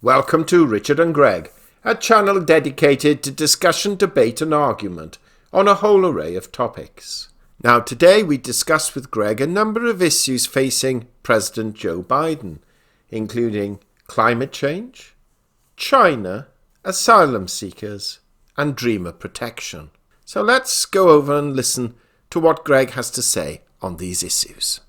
Welcome to Richard and Greg, a channel dedicated to discussion, debate and argument on a whole array of topics. Now today we discuss with Greg a number of issues facing President Joe Biden, including climate change, China, asylum seekers and dreamer protection. So let's go over and listen to what Greg has to say on these issues.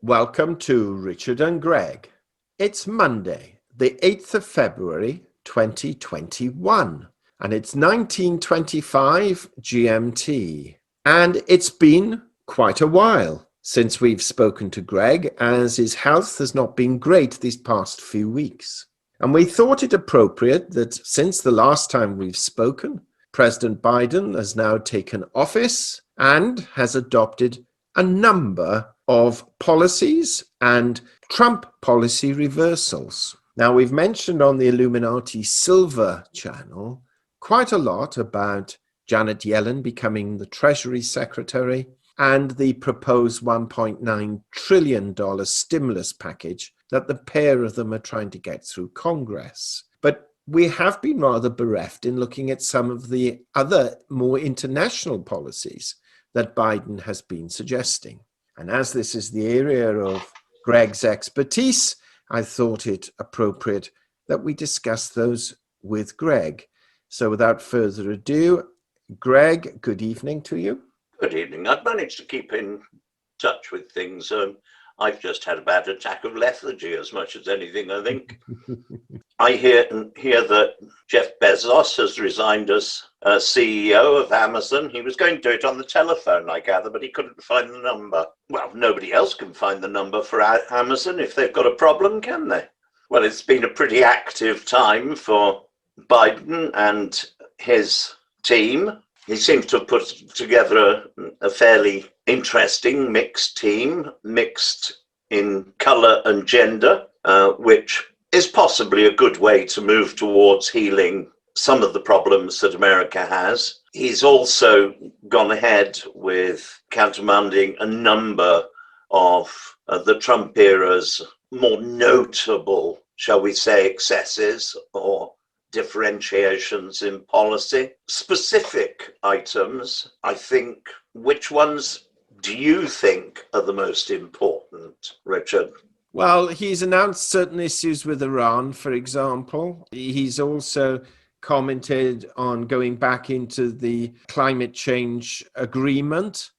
Welcome to Richard and Greg. It's Monday, the 8th of February, 2021, and it's 1925 GMT. And it's been quite a while since we've spoken to Greg, as his health has not been great these past few weeks. And we thought it appropriate that since the last time we've spoken, President Biden has now taken office and has adopted a number of policies and Trump policy reversals. Now, we've mentioned on the Illuminati Silver channel quite a lot about Janet Yellen becoming the Treasury Secretary and the proposed $1.9 trillion stimulus package that the pair of them are trying to get through Congress. But we have been rather bereft in looking at some of the other more international policies that Biden has been suggesting. And as this is the area of Greg's expertise, I thought it appropriate that we discuss those with Greg. So without further ado, Greg, good evening to you. Good evening. I've managed to keep in touch with things. I've just had a bad attack of lethargy as much as anything, I think. I hear that Jeff Bezos has resigned as CEO of Amazon. He was going to do it on the telephone, I gather, but he couldn't find the number. Well, nobody else can find the number for Amazon if they've got a problem, can they? Well, it's been a pretty active time for Biden and his team. He seems to have put together a fairly interesting mixed team, mixed in colour and gender, which is possibly a good way to move towards healing some of the problems that America has. He's also gone ahead with countermanding a number of the Trump era's more notable, shall we say, excesses or differentiations in policy. Specific items, I think, which ones do you think are the most important, Richard? Well, he's announced certain issues with Iran, for example. He's also commented on going back into the climate change agreement.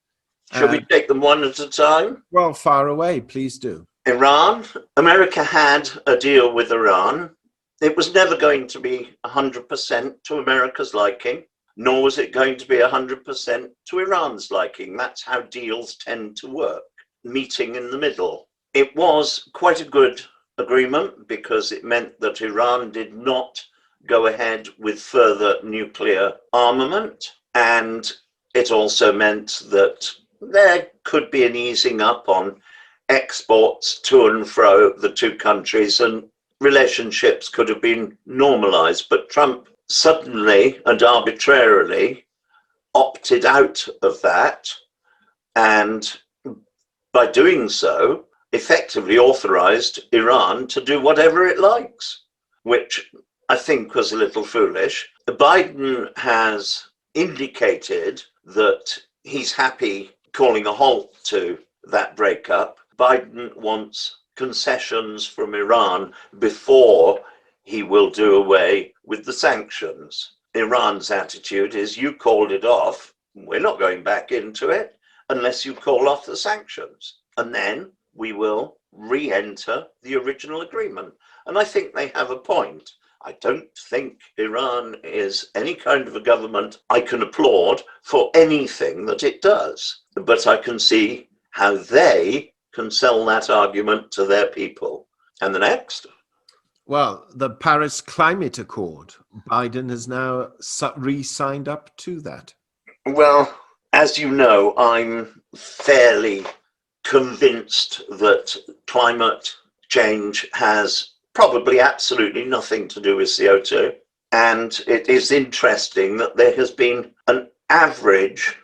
Shall we take them one at a time? Well, far away, please do. Iran. America had a deal with Iran. It was never going to be 100% to America's liking, nor was it going to be 100% to Iran's liking. That's how deals tend to work, meeting in the middle. It was quite a good agreement because it meant that Iran did not go ahead with further nuclear armament. And it also meant that there could be an easing up on exports to and fro the two countries, and relationships could have been normalized. But Trump suddenly and arbitrarily opted out of that, and by doing so, effectively authorized Iran to do whatever it likes, which I think was a little foolish. Biden has indicated that he's happy calling a halt to that breakup. Biden wants concessions from Iran before he will do away with the sanctions. Iran's attitude is, you called it off, we're not going back into it unless you call off the sanctions. And then we will re-enter the original agreement. And I think they have a point. I don't think Iran is any kind of a government I can applaud for anything that it does. But I can see how they can sell that argument to their people. And the next? Well, the Paris Climate Accord. Biden has now re-signed up to that. Well, as you know, I'm fairly convinced that climate change has probably absolutely nothing to do with CO2. And it is interesting that there has been an average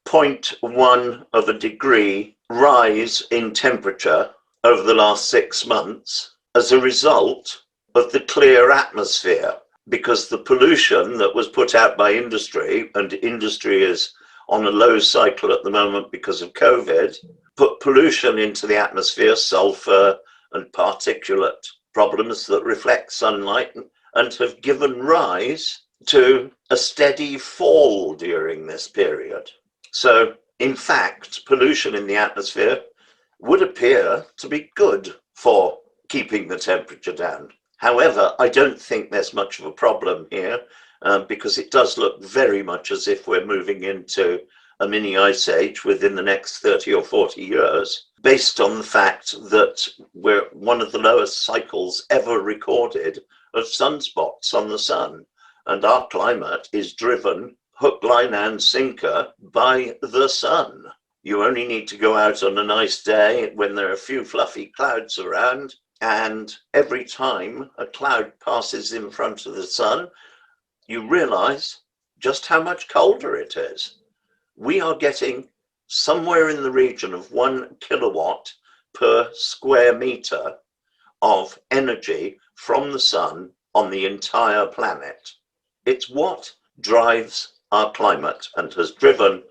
0.1 of a degree rise in temperature over the last 6 months as a result of the clear atmosphere, because the pollution that was put out by industry, and industry is on a low cycle at the moment because of COVID, put pollution into the atmosphere, sulfur and particulate problems that reflect sunlight, and have given rise to a steady fall during this period. So, in fact, pollution in the atmosphere would appear to be good for keeping the temperature down. However, I don't think there's much of a problem here because it does look very much as if we're moving into a mini ice age within the next 30 or 40 years, based on the fact that we're one of the lowest cycles ever recorded of sunspots on the sun. And our climate is driven hook, line and sinker by the sun. You only need to go out on a nice day when there are a few fluffy clouds around, and every time a cloud passes in front of the sun, you realize just how much colder it is. We are getting somewhere in the region of 1 kilowatt per square meter of energy from the sun on the entire planet. It's what drives our climate and has driven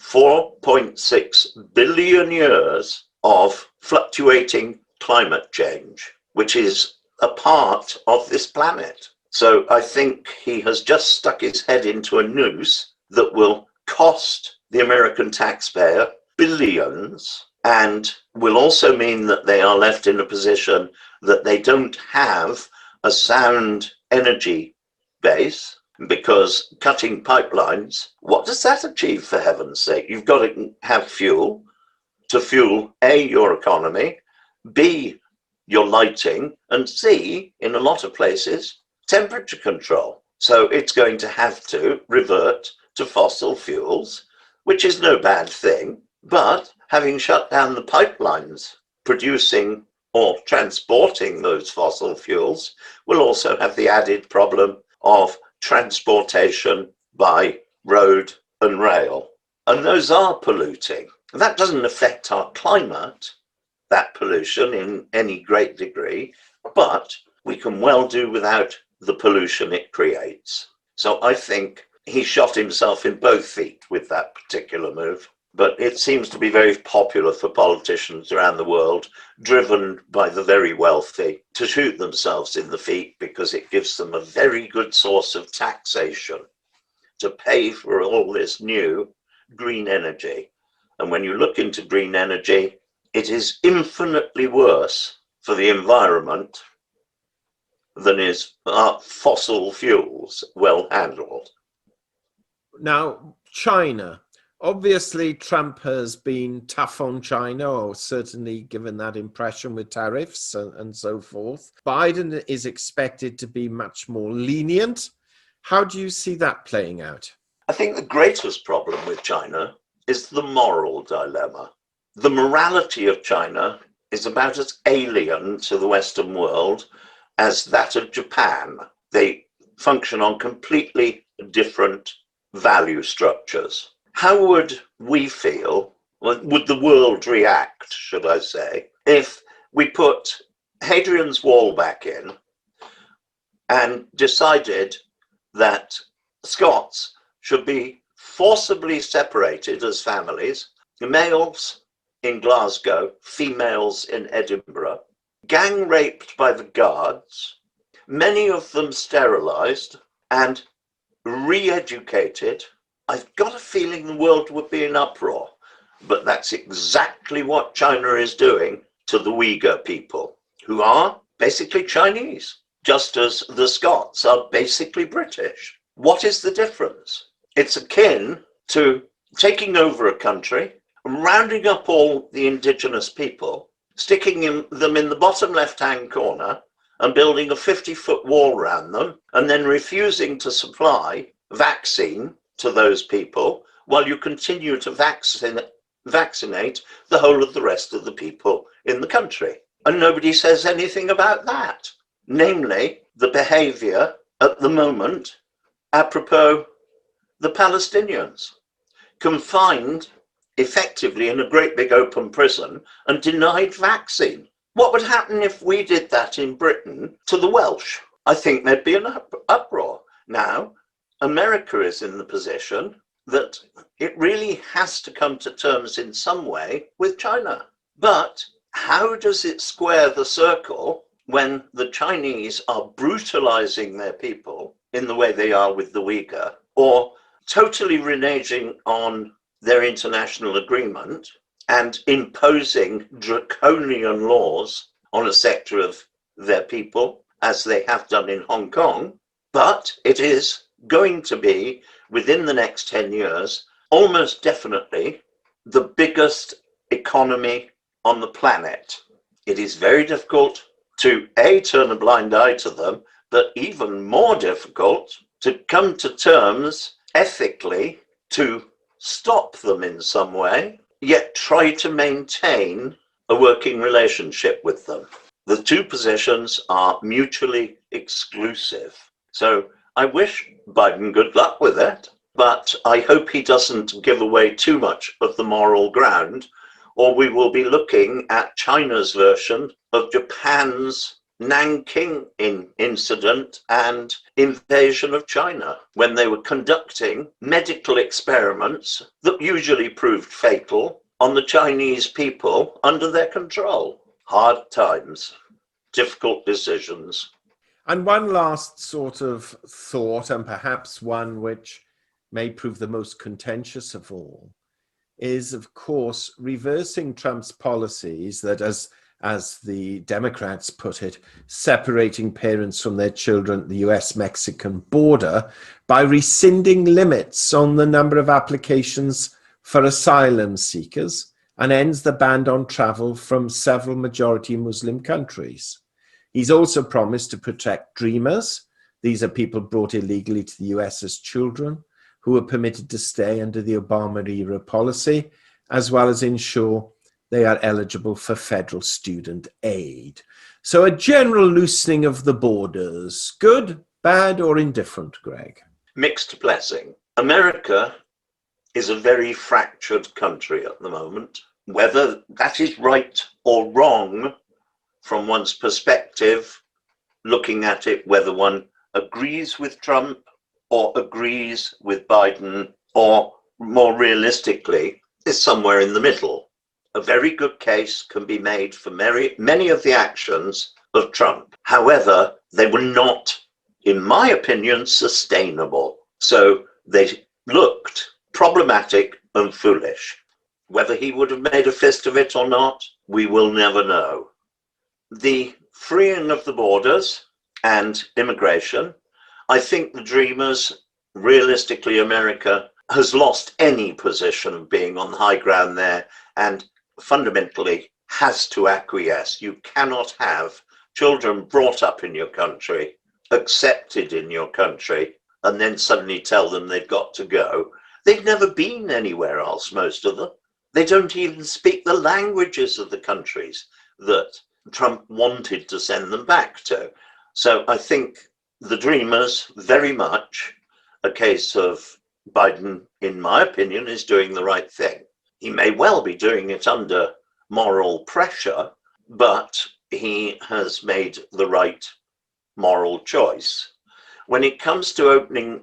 4.6 billion years of fluctuating climate change, which is a part of this planet. So I think he has just stuck his head into a noose that will cost the American taxpayer billions, and will also mean that they are left in a position that they don't have a sound energy base, because cutting pipelines, what does that achieve, for heaven's sake? You've got to have fuel to fuel A, your economy, B, your lighting, and C, in a lot of places, temperature control. So it's going to have to revert to fossil fuels, which is no bad thing. But having shut down the pipelines producing or transporting those fossil fuels will also have the added problem of transportation by road and rail. And those are polluting. That doesn't affect our climate, that pollution, in any great degree, but we can well do without the pollution it creates. So I think he shot himself in both feet with that particular move. But it seems to be very popular for politicians around the world, driven by the very wealthy, to shoot themselves in the feet because it gives them a very good source of taxation to pay for all this new green energy. And when you look into green energy, it is infinitely worse for the environment than is fossil fuels well handled. Now, China. Obviously, Trump has been tough on China, or certainly given that impression with tariffs and so forth. Biden is expected to be much more lenient. How do you see that playing out? I think the greatest problem with China is the moral dilemma. The morality of China is about as alien to the Western world as that of Japan. They function on completely different value structures. How would we feel, would the world react, should I say, if we put Hadrian's Wall back in and decided that Scots should be forcibly separated as families, males in Glasgow, females in Edinburgh, gang raped by the guards, many of them sterilized and re-educated? I've got a feeling the world would be in uproar, but that's exactly what China is doing to the Uyghur people, who are basically Chinese, just as the Scots are basically British. What is the difference? It's akin to taking over a country, rounding up all the indigenous people, sticking them in the bottom left-hand corner and building a 50-foot wall around them, and then refusing to supply vaccine to those people while you continue to vaccinate the whole of the rest of the people in the country. And nobody says anything about that. Namely, the behavior at the moment, apropos the Palestinians, confined effectively in a great big open prison and denied vaccine. What would happen if we did that in Britain to the Welsh? I think there'd be an uproar. Now, America is in the position that it really has to come to terms in some way with China. But how does it square the circle when the Chinese are brutalizing their people in the way they are with the Uyghur, or totally reneging on their international agreement and imposing draconian laws on a sector of their people, as they have done in Hong Kong? But it is going to be, within the next 10 years, almost definitely the biggest economy on the planet. It is very difficult to turn a blind eye to them, but even more difficult to come to terms ethically to stop them in some way, yet try to maintain a working relationship with them. The two positions are mutually exclusive. So I wish Biden good luck with it, but I hope he doesn't give away too much of the moral ground, or we will be looking at China's version of Japan's Nanking incident and invasion of China, when they were conducting medical experiments that usually proved fatal on the Chinese people under their control. Hard times, difficult decisions. And one last sort of thought, and perhaps one which may prove the most contentious of all, is, of course, reversing Trump's policies that, as the Democrats put it, separating parents from their children at the US-Mexican border by rescinding limits on the number of applications for asylum seekers, and ends the ban on travel from several majority Muslim countries. He's also promised to protect dreamers. These are people brought illegally to the US as children who were permitted to stay under the Obama-era policy, as well as ensure they are eligible for federal student aid. So a general loosening of the borders. Good, bad, or indifferent, Greg? Mixed blessing. America is a very fractured country at the moment. Whether that is right or wrong from one's perspective, looking at it, whether one agrees with Trump or agrees with Biden, or more realistically, is somewhere in the middle. A very good case can be made for many of the actions of Trump. However, they were not, in my opinion, sustainable. So they looked problematic and foolish. Whether he would have made a fist of it or not, we will never know. The freeing of the borders and immigration, I think the dreamers, realistically, America has lost any position of being on the high ground there, and fundamentally has to acquiesce. You cannot have children brought up in your country, accepted in your country, and then suddenly tell them they've got to go. They've never been anywhere else, most of them. They don't even speak the languages of the countries that Trump wanted to send them back to. So I think the dreamers, very much a case of Biden, in my opinion, is doing the right thing. He may well be doing it under moral pressure, but he has made the right moral choice. When it comes to opening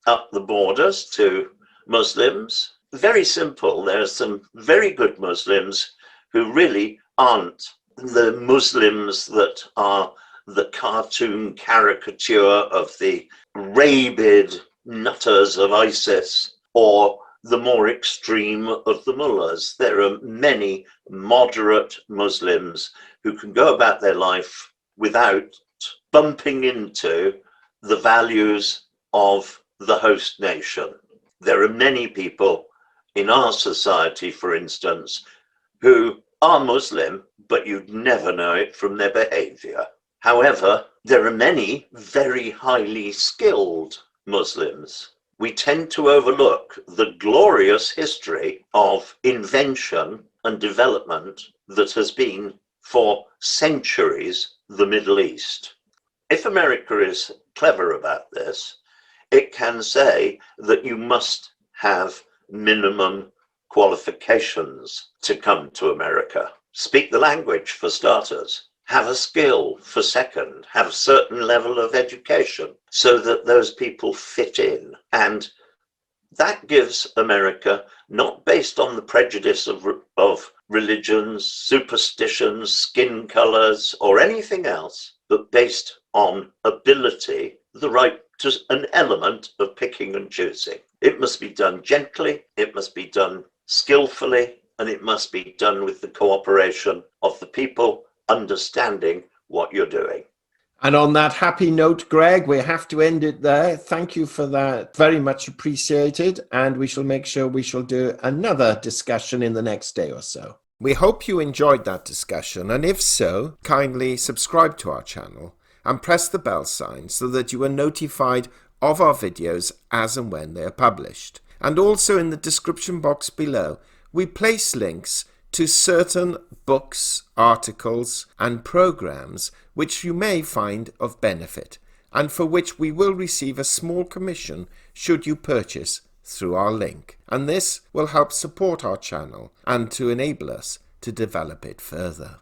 up the borders to Muslims, very simple. There are some very good Muslims who really aren't the Muslims that are the cartoon caricature of the rabid nutters of ISIS, or the more extreme of the mullahs. There are many moderate Muslims who can go about their life without bumping into the values of the host nation. There are many people in our society, for instance, who are Muslim, but you'd never know it from their behavior. However, there are many very highly skilled Muslims. We tend to overlook the glorious history of invention and development that has been for centuries the Middle East. If America is clever about this, it can say that you must have minimum qualifications to come to America. Speak the language for starters. Have a skill for second. Have a certain level of education so that those people fit in. And that gives America, not based on the prejudice of religions, superstitions, skin colors, or anything else, but based on ability, the right to an element of picking and choosing. It must be done gently, it must be done skillfully, and it must be done with the cooperation of the people understanding what you're doing. And on that happy note, Greg, we have to end it there. Thank you for that. Very much appreciated. And we shall make sure we shall do another discussion in the next day or so. We hope you enjoyed that discussion. And if so, kindly subscribe to our channel and press the bell sign so that you are notified of our videos as and when they are published. And also in the description box below, we place links to certain books, articles, and programs which you may find of benefit, and for which we will receive a small commission should you purchase through our link. And this will help support our channel and to enable us to develop it further.